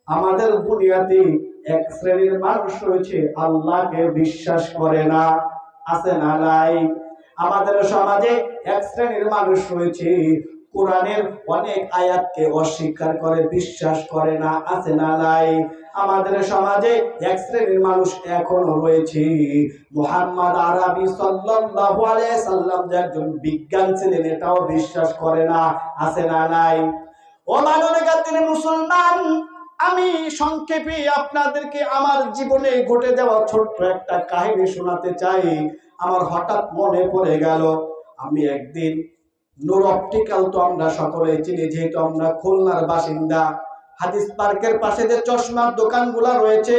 আমাদের দুনিয়াতে এক শ্রেণীর মানুষ রয়েছে আল্লাহকে বিশ্বাস করে না, আছে না নাই? আমাদের সমাজে এক শ্রেণীর মানুষ রয়েছে কোরআনের অনেক আয়াতকে অস্বীকার করে, বিশ্বাস করে না, আছে না নাই? আমাদের সমাজে এক শ্রেণীর মানুষ এখনো রয়েছে মুহাম্মদ আরবি সাল্লাল্লাহু আলাইহি সাল্লাম যে একজন বিজ্ঞান ছিলেন এটাও বিশ্বাস করে না, আছে না নাই? ও মানবিকা তিনি মুসলমান, আমি সংক্ষেপে আপনাদেরকে আমার জীবনে ঘটে যাওয়া ছোট্ট একটা কাহিনী শোনাতে চাই। আমার হঠাৎ মনে পড়ে গেল, আমি একদিন নূর অপটিক্যাল তো আমরা সকলে চিনি, যেহেতু আমরা খুলনার বাসিন্দা। হাদিস পার্কের পাশে যে চশমার দোকানগুলো রয়েছে,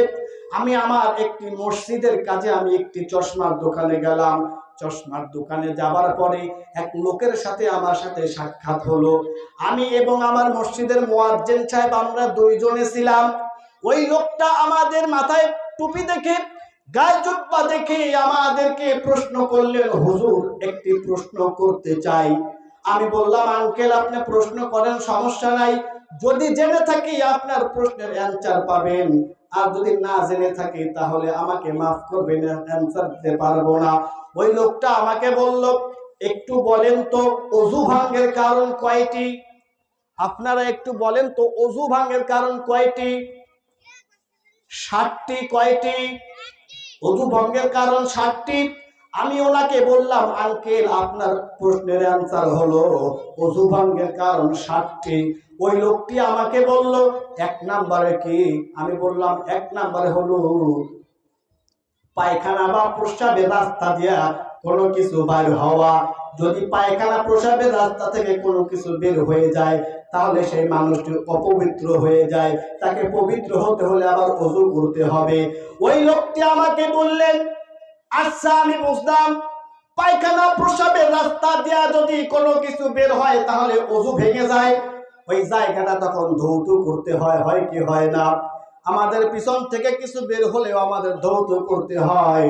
আমি আমার একটি মসজিদের কাজে আমি একটি চশমার দোকানে গেলাম। চশমার দোকানে যাবার পরে এক লোকের সাথে আমার সাথে সাক্ষাৎ হলো। আমি এবং আমার মসজিদের মুয়াজ্জিন সাহেব আমরা দুইজনে ছিলাম। ওই লোকটা আমাদের মাথায় টুপি দেখে, গায়ে জুব্বা দেখে আমাদেরকে প্রশ্ন করলেন, হুজুর একটি প্রশ্ন করতে চাই। আমি বললাম, আঙ্কেল আপনি প্রশ্ন করেন, সমস্যা নাই। যদি জেনে থাকি আপনার প্রশ্নের অ্যানসার পাবেন, আর যদি না জেনে থাকি তাহলে আমাকে মাফ করবেন, অ্যানসার দিতে পারবো না। ওই লোকটা আমাকে বলল, একটু বলেন তো ওযু ভঙ্গের কারণ কয়টি? আপনারা একটু বলেন তো ওযু ভঙ্গের কারণ কয়টি? 60টি। কয়টি? ওযু ভঙ্গের কারণ 60টি। আমি ওনাকে বললাম, আঙ্কেল আপনার প্রশ্নের অ্যানসার হলো ওযু ভঙ্গের কারণ 60টি। ওই লোকটি আমাকে বলল, এক নম্বরে কি? আমি বললাম, এক নম্বরে হলো পায়খানা বা প্রস্রাবের রাস্তা দিয়া কোনো কিছু বাইর হওয়া। যদি পায়খানা প্রস্রাবের রাস্তা থেকে কোনো কিছু বের হয়ে যায় তাহলে সেই মানুষটি অপবিত্র হয়ে যায়, তাকে পবিত্র হতে হলে আবার ওযু করতে হবে। ওই লোকটি আমাকে বললেন, আচ্ছা আমি বুঝলাম, পায়খানা প্রস্রাবের রাস্তা দিয়া যদি কোনো কিছু বের হয় তাহলে ওযু ভেঙে যায়, ওই জায়গাটা তখন ধৌত করতে হয়, হয় কি হয় না? আমাদের পিছন থেকে কিছু বের হলেও আমাদের ধৌত করতে হয়,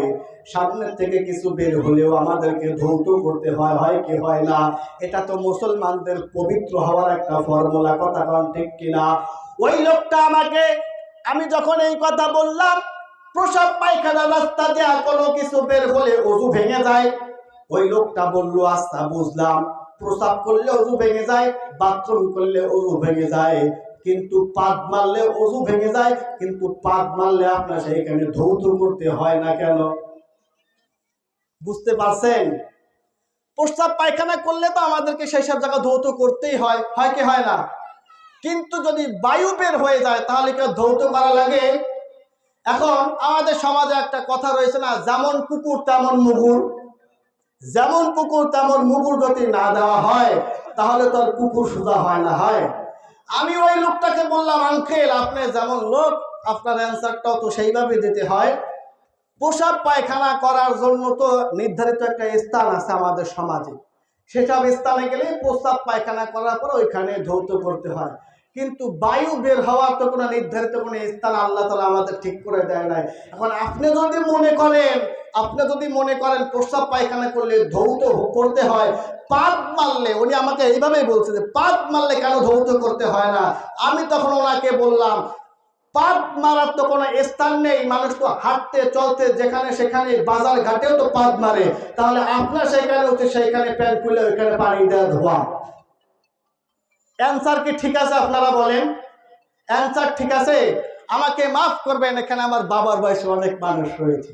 সামনের থেকে কিছু বের হলেও আমাদেরকে ধৌত করতে হয়, হয় কি হয় না? এটা তো মুসলমানদের পবিত্র হওয়ার একটা ফর্মুলা, কথা কোন ঠিক কিনা? ওই লোকটা আমাকে, আমি যখন এই কথা বললাম প্রসাব পায়খানা রাস্তা দিয়ে কোনো কিছু বের হলে ওযু ভেঙে যায়, ওই লোকটা বলল, আচ্ছা বুঝলাম, প্রসাব করলে ওযু ভেঙে যায়, বাথরুম করলে ওযু ভেঙে যায়, কিন্তু পাদ মারলে ওযু ভেঙে যায়, কিন্তু পাদ মারলে আপনার সেইখানে ধৌত করতে হয় না কেন? বুঝতে পারছেন? প্রস্রাব পায়খানা করলে তো আমাদেরকে সেই সব জায়গা ধৌত করতেই হয়, হয় কি হয় না? কিন্তু যদি বায়ু বের হয়ে যায় তাহলে কি ধৌত করা লাগে? এখন আমাদের সমাজে একটা কথা রয়েছে না, যেমন কুকুর তেমন মুগুর। যেমন কুকুর তেমন মুগুর যদি না দেওয়া হয় তাহলে তো আর কুকুর সোজা হয় না, হয়? আমি ওই লোকটাকে বললাম, আঙ্কেল আপনি যেমন লোক আপনার অ্যান্সারটাও তো সেইভাবে দিতে হয়। প্রসাব পায়খানা করার জন্য তো নির্ধারিত একটা স্থান আছে আমাদের সমাজে, সেসব স্থানে গেলে প্রস্রাব পায়খানা করার পর ওইখানে ধৌত করতে হয়। কিন্তু বায়ু বের হওয়ার তো কোনো নির্ধারিত কোনো স্থান আল্লাহ তাআলা আমাদের ঠিক করে দেয় নাই। এখন আপনি যদি মনে করেন প্রস্রাব পায়খানা করলে ধৌত করতে হয়, পাদ মারলে, উনি আমাকে এইভাবেই বলছে যে পাদ মারলে কেন ধৌত করতে হয় না? আমি তখন ওনাকে বললাম, পাদ মারার তো কোনো স্থান নেই, মানুষ তো হাঁটতে চলতে যেখানে সেখানে বাজার ঘাটেও তো পাদ মারে, তাহলে আপনার সেখানে হচ্ছে সেইখানে প্যান্ট খুলে ওইখানে পানি দেওয়া ধোয়া। অ্যান্সার কি ঠিক আছে? আপনারা বলেন, অ্যান্সার ঠিক আছে? আমাকে মাফ করবেন, এখানে আমার বাবার বয়সে অনেক মানুষ রয়েছে,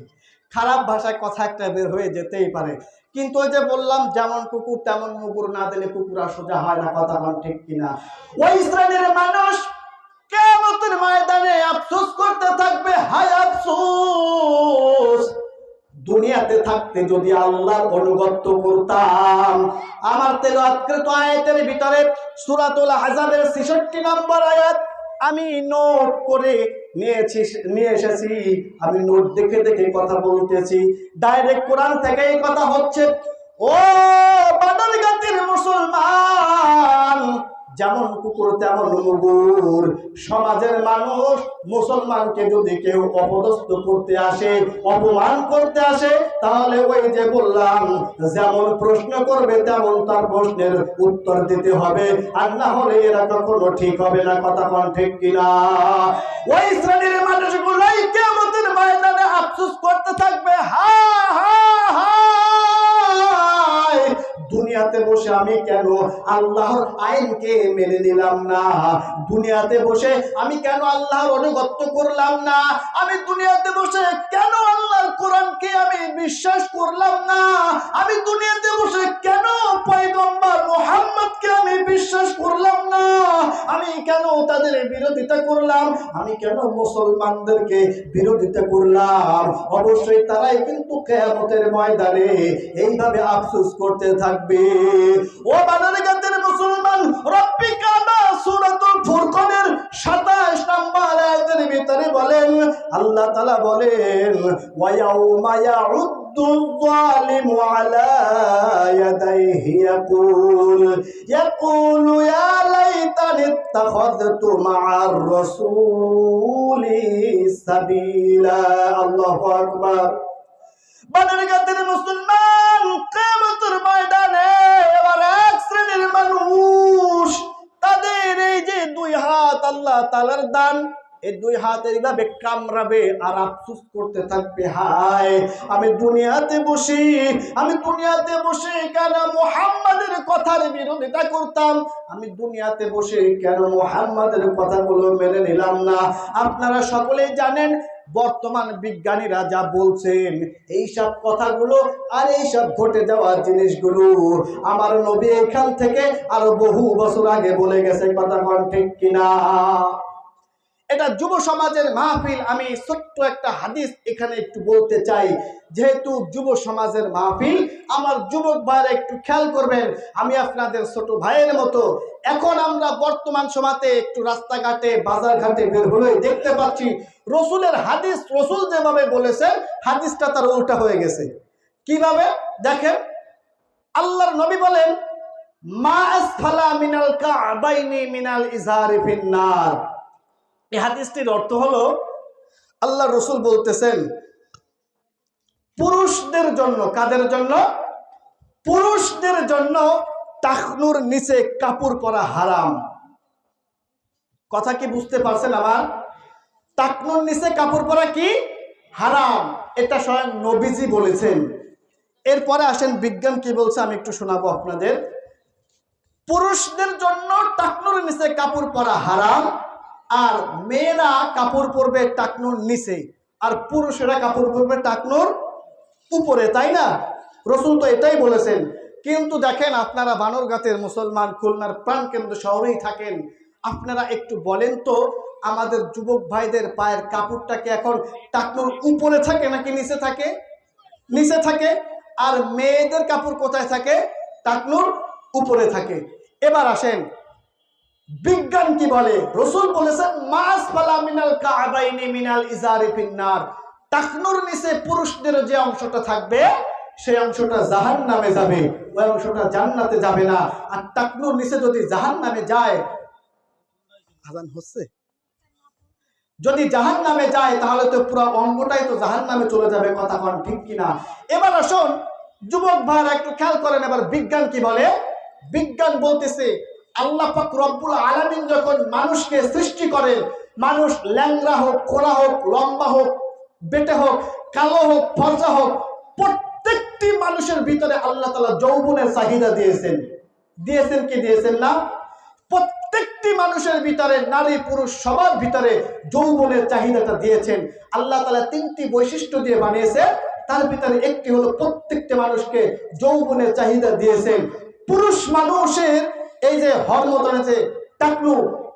খারাপ ভাষায় কথা একটা বের হয়ে যেতেই পারে, কিন্তু ওই যে বললাম, যেমন কুকুর তেমন মুগুর না দিলে কুকুর আর সোজা হয় না, কথা বল ঠিক কিনা? ওই শ্রেণীর মানুষ কিয়ামতের ময়দানে আফসোস করতে থাকবে, হায় আফসোস, দুনিয়াতে থাকতে যদি আল্লাহর অনুগত করতাম। আমার তেলাওয়াতকৃত আয়াতের ভিতরে সূরাতুল আহজাবের 66 নম্বর আয়াত আমি নোট করে নিয়ে এসেছি। আমি নোট দেখে দেখে কথা বলতেছি, ডাইরেক্ট কোরআন থেকে এই কথা হচ্ছে। ও বাদল গাতির মুসলমান, যেমন কুকুর তেমন মুগুর। সমাজের মানুষ মুসলমানকে যদি কেউ অপদস্থ করতে আসে, অপমান করতে আসে, তাহলে ওই যে বললাম, যেমন প্রশ্ন করবে তেমন তার প্রশ্নের উত্তর দিতে হবে, আর না হলে এরা কখনো ঠিক হবে না। কথা কোন ঠিক কিনা? ওই শ্রেণীর মানুষগুলোই কিয়ামতের ময়দানে আফসোস করতে থাকবে, হা হা হা, দুনিয়াতে বসে আমি কেন আল্লাহর আইনকে মেনে নিলাম না, দুনিয়াতে বসে আমি কেন আল্লাহর অনুগত্য করলাম না, আমি দুনিয়াতে বসে কেন আল্লাহর কোরআনকে আমি বিশ্বাস করলাম না, আমি দুনিয়াতে বসে কেন পয়গম্বর মুহাম্মদকে আমি বিশ্বাস করলাম না, আমি কেন তাদের বিরোধিতা করলাম, আমি কেন মুসলমানদেরকে বিরোধিতা করলাম। অবশ্যই তারাই কিন্তু কিয়ামতের ময়দানে এইভাবে আফসোস করতে থাকবে। ও বানারগাতের মুসলমান, রব্বিক আলা সূরাতুল ফুরকানের 27 নম্বর আয়াতের ভিতরে বলেন, আল্লাহ তাআলা বলেন, ওয়া ইয়াউমা ইয়াউদ্দু যালিমু আলা ইয়াদাইহি ইয়াকুলু ইয়া লাইতানি ইত্তাখাযতু মা'আর রাসূলি সাবিলা। আল্লাহু আকবার। বানারগাতের মুসলমান, কিয়ামতের ময়দানে এবার এক শ্রেণীর মানুষ, তাদের এই যে দুই হাত আল্লাহ তাআলার দান, এই দুই হাত এইভাবে কামড়াবে আর আফসোস করতে থাকবে, হায় আমি দুনিয়াতে বসে কেন মুহাম্মাদের কথার বিরোধিতা করতাম, আমি দুনিয়াতে বসে কেন মুহাম্মাদের কথাগুলো মেনে নিলাম না। আপনারা সকলেই জানেন বর্তমান বিজ্ঞানীরা যা বলছেন, এইসব কথাগুলো আর এইসব ঘটে যাওয়া জিনিসগুলো আমার নবী এখান থেকে আরো বহু বছর আগে বলে গেছে। কথা কোন ঠিক কিনা? এটা যুব সমাজের মাহফিল। আমি ছোট্ট একটা হাদিস এখানে একটু বলতে চাই, যেহেতু যুব সমাজের মাহফিল, আমার যুবক ভাইরা একটু খেয়াল করবেন। আমি আপনাদের ছোট ভাইয়ের মতো, এখন আমরা বর্তমান সমাজে একটু রাস্তাঘাটে বাজার ঘাটে বের হলেই দেখতে পাচ্ছি রসুলের হাদিস, রসুল যেভাবে বলেছেন হাদিসটা তার উল্টা হয়ে গেছে। কিভাবে? দেখেন, আল্লাহর নবী বলেন, মা আসফালা মিনাল কা'বাইনি মিনাল ইজারি ফিন্নার। এই হাদিসটির অর্থ হলো, আল্লাহ রসুল বলতেছেন পুরুষদের জন্য, কাদের জন্য? পুরুষদের জন্য টাকনুর নিচে কাপড় পরা হারাম। কথা কি বুঝতে পারছেন আমার? টাকনুর নিচে কাপড় পরা কি হারাম, এটা স্বয়ং নবীজি বলেছেন। এরপরে আসেন বিজ্ঞান কি বলছে, আমি একটু শোনাবো আপনাদের। পুরুষদের জন্য টাকনুর নিচে কাপড় পরা হারাম, আর মেয়েরা কাপড় পরবে টাকনুর নিচে, আর পুরুষেরা কাপড় পরবে টাকনুর উপরে, তাই না? রসুল তো এটাই বলেছেন। কিন্তু দেখেন, আপনারা বানরগাতের মুসলমান, খুলনার প্রাণকেন্দ্র শহরেই থাকেন, আপনারা একটু বলেন তো, আমাদের যুবক ভাইদের পায়ের কাপড়টাকে এখন টাকনুর উপরে থাকে নাকি নিচে থাকে? নিচে থাকে। আর মেয়েদের কাপড় কোথায় থাকে? টাকনুর উপরে থাকে। এবার আসেন বিজ্ঞান কি বলে। রসুল বলেছেন, মাস ফালা মিনাল কা'বাইনি মিনাল ইজারি ফিন্নার। টাকনুর নিচে পুরুষদের যে অংশটা থাকবে সেই অংশটা জাহান্নামে যাবে, ওই অংশটা জান্নাতে যাবে না। আর টাকনুর নিচে যদি জাহান্নামে যায়, আযান হচ্ছে, যদি জাহান্নামে যায় তাহলে তো পুরো অঙ্গটাই তো জাহান্নামে চলে যাবে। কথা কোন ঠিক কিনা? এবার আসুন যুবক ভাইরা একটু খেয়াল করেন, এবার বিজ্ঞান কি বলে। বিজ্ঞান বলতেছে, আল্লাহ পাক রব্বুল আলামিন যখন মানুষকে সৃষ্টি করেন, মানুষ ল্যাংড়া হোক, খোলা হোক, লম্বা হোক, বেটে হোক, কালো হোক, ফর্সা হোক, প্রত্যেকটি মানুষের ভিতরে আল্লাহ তাআলা যৌবনের চাহিদা দিয়েছেন। দিয়েছেন কি দিয়েছেন না? প্রত্যেকটি মানুষের ভিতরে, নারী পুরুষ সবার ভিতরে যৌবনের চাহিদাটা দিয়েছেন। আল্লাহ তাআলা তিনটি বৈশিষ্ট্য দিয়ে বানিয়েছেন, তার ভিতরে একটি হলো প্রত্যেকটি মানুষকে যৌবনের চাহিদা দিয়েছেন। পুরুষ মানুষের এই যে হরমোন আছে টাকনু,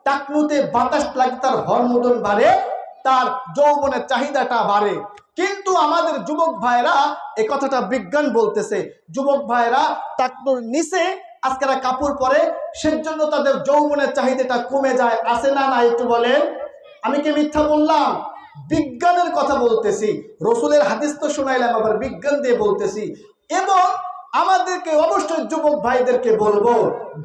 টাকনুতে বাতাস লাগে, তার হরমোন বাড়ে, তার যৌবনের চাহিদাটা বাড়ে। কিন্তু আমাদের যুবক ভাইরা, এই কথাটা বিজ্ঞান বলতেছে, যুবক ভাইরা টাকনুর নিচে আজকেরা কাপড় পরে, সেজন্য তাদের যৌবনের চাহিদাটা কমে যায়। আছে না না? একটু বলেন। আমি কি মিথ্যা বললাম? বিজ্ঞানের কথা বলতেছি, রসুলের হাদিস তো শোনাইলাম, আবার বিজ্ঞান দিয়ে বলতেছি। এবং আমাদেরকে অবশ্যই যুবক ভাইদেরকে বলবো,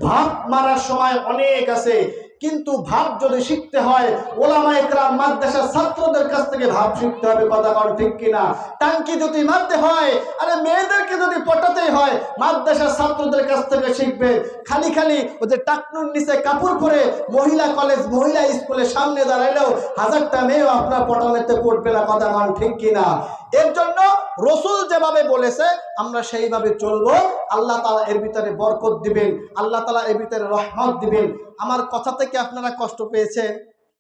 ভাব মারার সময় অনেক আছে, কিন্তু ভাব যদি শিখতে হয় ওলামায়ে কেরাম মাদ্রাসার ছাত্রদের কাছ থেকে ভাব শিখতে হবে। কথা বল ঠিক কিনা? টাঙ্কি যদি মারতে হয়, আরে মেয়েদেরকে যদি পটাতে হয় মাদ্রাসার ছাত্রদের কাছ থেকে শিখবে। খালি খালি ওই যে টাকনুর নিচে কাপড় পরে মহিলা কলেজ মহিলা স্কুলের সামনে দাঁড়াইলেও হাজারটা মেয়েও আপনার পটানোতে পড়বে না। কথা বল ঠিক কিনা? এর জন্য রসুল যেভাবে বলেছে আমরা সেইভাবে চলবো। আল্লাহ তাআলা এর ভিতরে বরকত দিবেন, আল্লাহ তাআলা এর ভিতরে রহমত দিবেন। আমার কথা থেকে আপনারা কষ্ট পেয়েছেন?